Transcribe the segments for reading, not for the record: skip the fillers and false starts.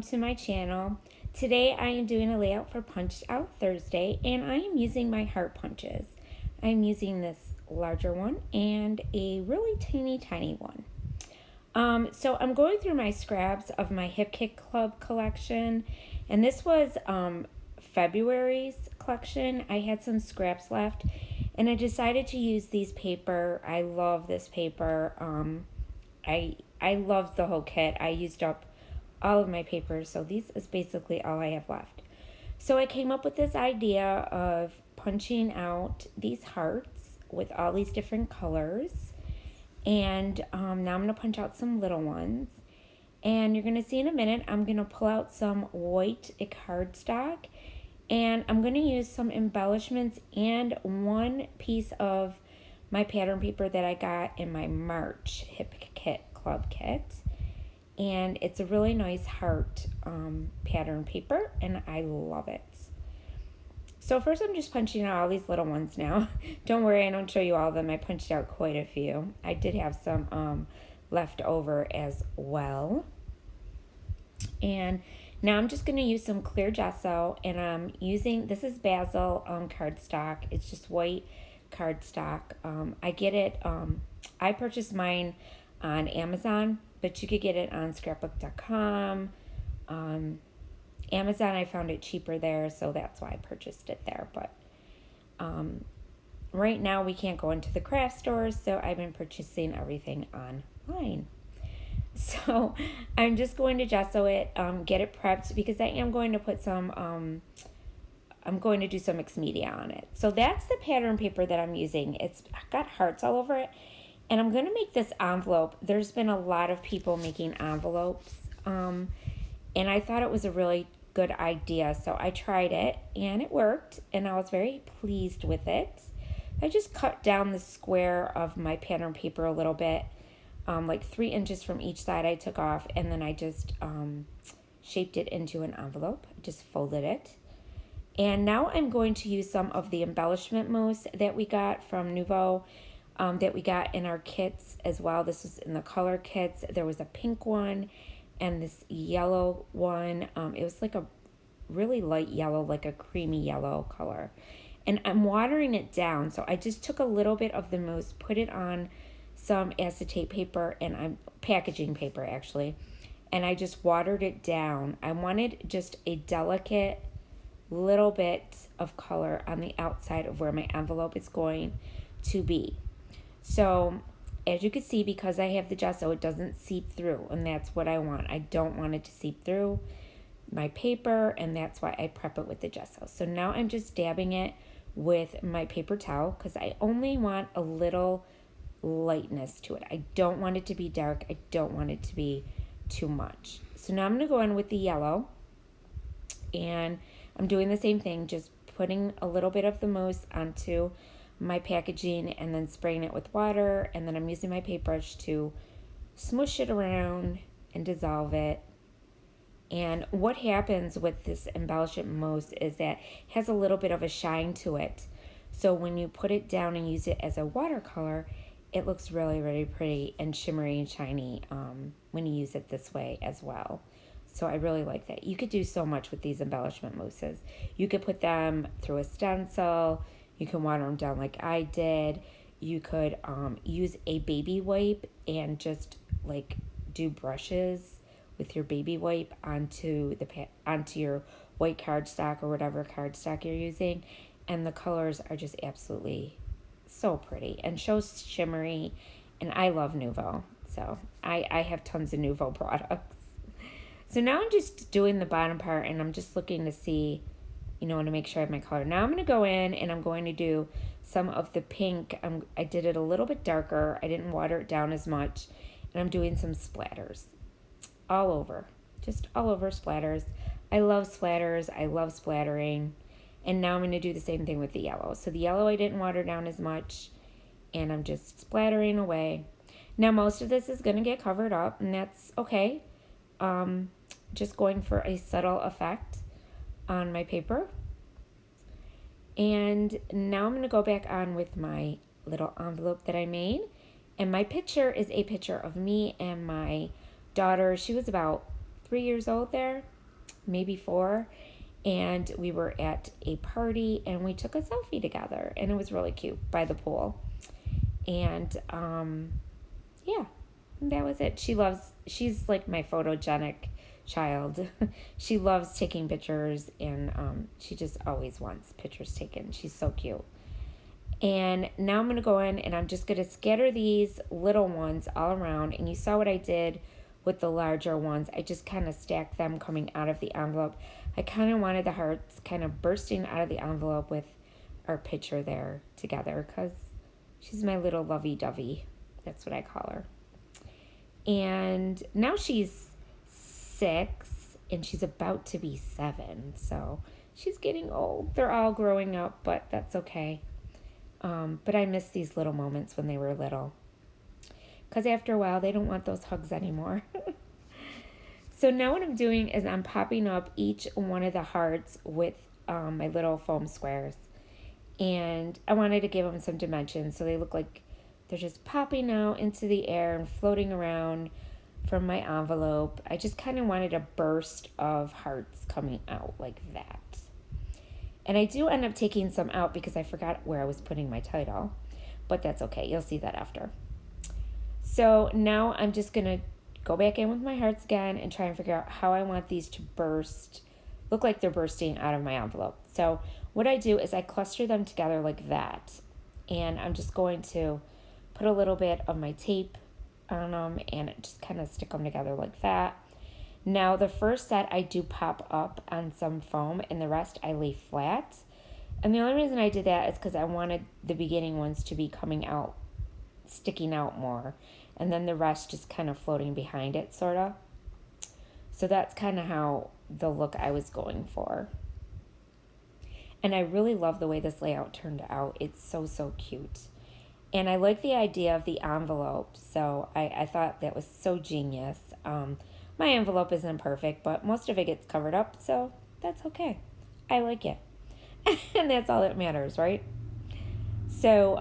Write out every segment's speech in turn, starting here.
to my channel. Today I am doing a layout for Punched Out Thursday, and I am using my heart punches. I'm using this larger one and a really tiny one. So I'm going through my scraps of my Hip Kit Club collection, and this was February's collection. I had some scraps left, and I decided to use these paper. I love this paper. I loved the whole kit. I used up all of my papers, so this is basically all I have left. So I came up with this idea of punching out these hearts with all these different colors. And now I'm going to punch out some little ones. And you're going to see in a minute, I'm going to pull out some white cardstock. And I'm going to use some embellishments and one piece of my pattern paper that I got in my March Hip Kit Club kit. And it's a really nice heart pattern paper, and I love it. So first I'm just punching out all these little ones now. Don't worry, I don't show you all of them. I punched out quite a few. I did have some left over as well. And now I'm just going to use some clear gesso, and I'm using, this is Basil cardstock. It's just white cardstock. I get it, I purchased mine on Amazon, but you could get it on Scrapbook.com. Amazon, I found it cheaper there, so that's why I purchased it there. But right now we can't go into the craft stores, so I've been purchasing everything online. So I'm just going to gesso it, get it prepped, because I am going to put some, I'm going to do some mixed media on it. So that's the pattern paper that I'm using. It's got hearts all over it. And I'm going to make this envelope. There's been a lot of people making envelopes, and I thought it was a really good idea. So I tried it, and it worked, and I was very pleased with it. I just cut down the square of my pattern paper a little bit, like 3 inches from each side I took off, and then I just shaped it into an envelope. Just folded it. And now I'm going to use some of the embellishment mousse that we got from Nouveau, that we got in our kits as well. This was in the color kits. There was a pink one and this yellow one. It was like a really light yellow, like a creamy yellow color. And I'm watering it down. So I just took a little bit of the mousse, put it on some acetate paper, and I'm packaging paper actually. And I just watered it down. I wanted just a delicate little bit of color on the outside of where my envelope is going to be. So as you can see, because I have the gesso, it doesn't seep through, and that's what I want. I don't want it to seep through my paper, and that's why I prep it with the gesso. So now I'm just dabbing it with my paper towel, because I only want a little lightness to it. I don't want it to be dark. I don't want it to be too much. So now I'm going to go in with the yellow, and I'm doing the same thing, just putting a little bit of the mousse onto my packaging and then spraying it with water, and then I'm using my paintbrush to smoosh it around and dissolve it. And what happens with this embellishment mousse is that it has a little bit of a shine to it. So when you put it down and use it as a watercolor, it looks really pretty and shimmery and shiny when you use it this way as well. So I really like that. You could do so much with these embellishment mousses. You could put them through a stencil. You can water them down like I did. You could use a baby wipe and just like do brushes with your baby wipe onto your white cardstock or whatever cardstock you're using, and the colors are just absolutely so pretty and so shimmery. And I love Nouveau, so I have tons of Nouveau products. So now I'm just doing the bottom part, and I'm just looking to see, you know, to make sure I have my color. Now I'm going to go in and I'm going to do some of the pink. I did it a little bit darker. I didn't water it down as much. And I'm doing some splatters all over. Just all over splatters. I love splatters. I love splattering. And now I'm going to do the same thing with the yellow. So the yellow I didn't water down as much. And I'm just splattering away. Now most of this is going to get covered up, and that's okay. Just going for a subtle effect on my paper. And now I'm going to go back on with my little envelope that I made. And my picture is a picture of me and my daughter. She was about 3 years old there. maybe 4. And we were at a party and we took a selfie together. And it was really cute by the pool. And yeah, that was it. She's like my photogenic child. She loves taking pictures, and she just always wants pictures taken. She's so cute. And now I'm going to go in and I'm just going to scatter these little ones all around. And you saw what I did with the larger ones. I just kind of stacked them coming out of the envelope. I kind of wanted the hearts kind of bursting out of the envelope with our picture there together, because she's my little lovey-dovey. That's what I call her. And now she's 6 and she's about to be 7. So she's getting old. They're all growing up, but that's okay. But I miss these little moments when they were little, because after a while they don't want those hugs anymore. So now what I'm doing is I'm popping up each one of the hearts with my little foam squares, and I wanted to give them some dimension so they look like they're just popping out into the air and floating around from my envelope. I just kind of wanted a burst of hearts coming out like that. And I do end up taking some out because I forgot where I was putting my title, but that's okay. You'll see that after. So now I'm just going to go back in with my hearts again and try and figure out how I want these to burst, look like they're bursting out of my envelope. So what I do is I cluster them together like that. And I'm just going to put a little bit of my tape on them and just kind of stick them together like that. Now the first set I do pop up on some foam, and the rest I lay flat. And the only reason I did that is because I wanted the beginning ones to be coming out, sticking out more, and then the rest just kind of floating behind it, sort of. So that's kind of how the look I was going for. And I really love the way this layout turned out. It's so, so cute. And I like the idea of the envelope, so I thought that was so genius. My envelope isn't perfect, but most of it gets covered up, so that's okay. I like it. And that's all that matters, right? So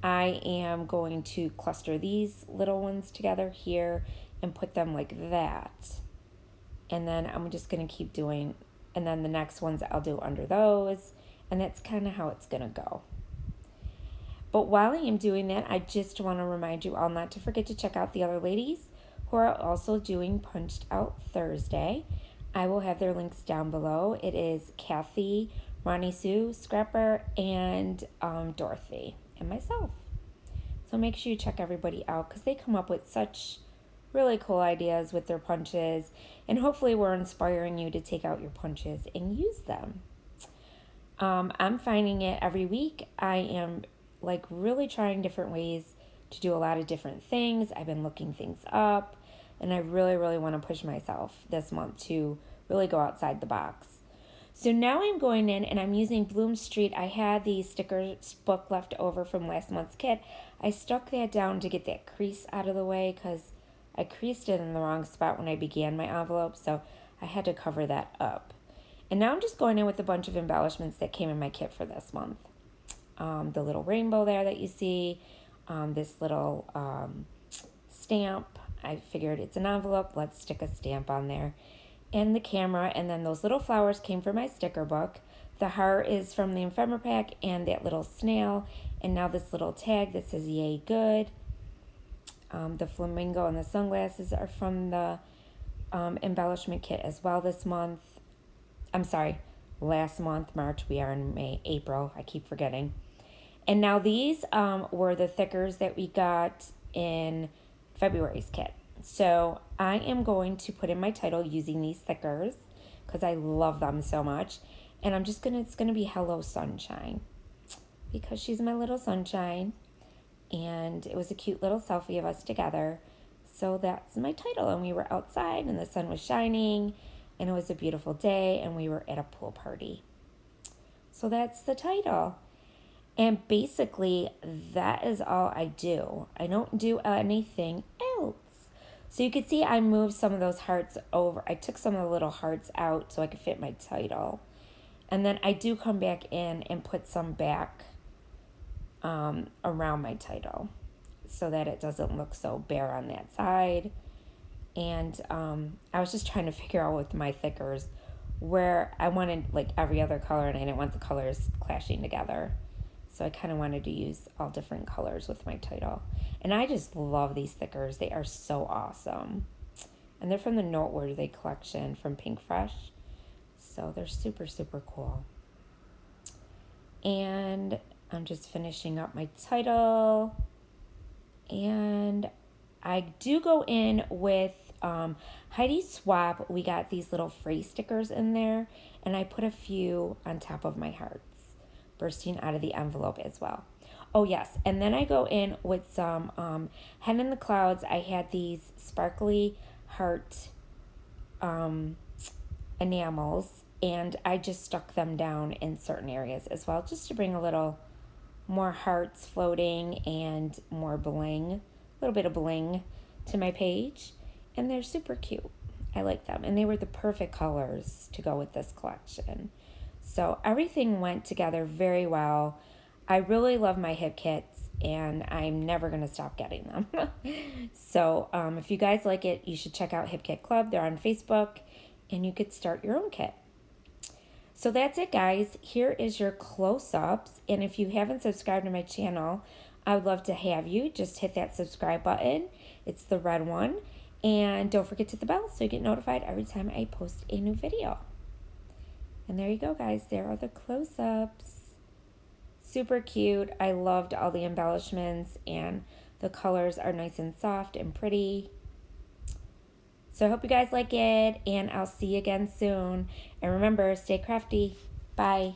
I am going to cluster these little ones together here and put them like that. And then I'm just going to keep doing, and then the next ones I'll do under those, and that's kind of how it's going to go. But while I am doing that, I just want to remind you all not to forget to check out the other ladies who are also doing Punched Out Thursday. I will have their links down below. It is Kathy, Ronnie Sue, Scrapper, and Dorothy, and myself. So make sure you check everybody out, because they come up with such really cool ideas with their punches, and hopefully we're inspiring you to take out your punches and use them. I'm finding it every week. I am like really trying different ways to do a lot of different things. I've been looking things up, and I really, really want to push myself this month to really go outside the box. So now I'm going in and I'm using Bloom Street. I had the stickers book left over from last month's kit. I stuck that down to get that crease out of the way, because I creased it in the wrong spot when I began my envelope, so I had to cover that up. And now I'm just going in with a bunch of embellishments that came in my kit for this month. The little rainbow there that you see, this little stamp. I figured it's an envelope, let's stick a stamp on there. And the camera, and then those little flowers came from my sticker book. The heart is from the ephemera pack, and that little snail, and now this little tag that says yay good. The flamingo and the sunglasses are from the embellishment kit as well this month. I'm sorry, last month, March. We are in April. I keep forgetting. And now these were the thickers that we got in February's kit. So I am going to put in my title using these thickers because I love them so much. And I'm just it's going to be Hello Sunshine, because she's my little sunshine. And it was a cute little selfie of us together. So that's my title. And we were outside and the sun was shining and it was a beautiful day and we were at a pool party. So that's the title. And basically that is all I do. I don't do anything else. So you can see I moved some of those hearts over. I took some of the little hearts out so I could fit my title. And then I do come back in and put some back around my title so that it doesn't look so bare on that side. And I was just trying to figure out with my thickers where I wanted like every other color, and I didn't want the colors clashing together. So I kind of wanted to use all different colors with my title. And I just love these thickers. They are so awesome. And they're from the Noteworthy collection from Pink Fresh. So they're super, super cool. And I'm just finishing up my title. And I do go in with Heidi Swap. We got these little phrase stickers in there. And I put a few on top of my hearts, bursting out of the envelope as well. Oh yes, and then I go in with some Hen in the Clouds. I had these sparkly heart enamels, and I just stuck them down in certain areas as well, just to bring a little more hearts floating and more bling, a little bit of bling to my page. And they're super cute. I like them, and they were the perfect colors to go with this collection. So everything went together very well. I really love my hip kits, and I'm never going to stop getting them. So if you guys like it, you should check out Hip Kit Club. They're on Facebook, and you could start your own kit. So that's it, guys. Here is your close-ups. And if you haven't subscribed to my channel, I would love to have you. Just hit that subscribe button. It's the red one. And don't forget to hit the bell so you get notified every time I post a new video. And there you go, guys. There are the close-ups. Super cute. I loved all the embellishments, and the colors are nice and soft and pretty. So I hope you guys like it, and I'll see you again soon. And remember, stay crafty. Bye.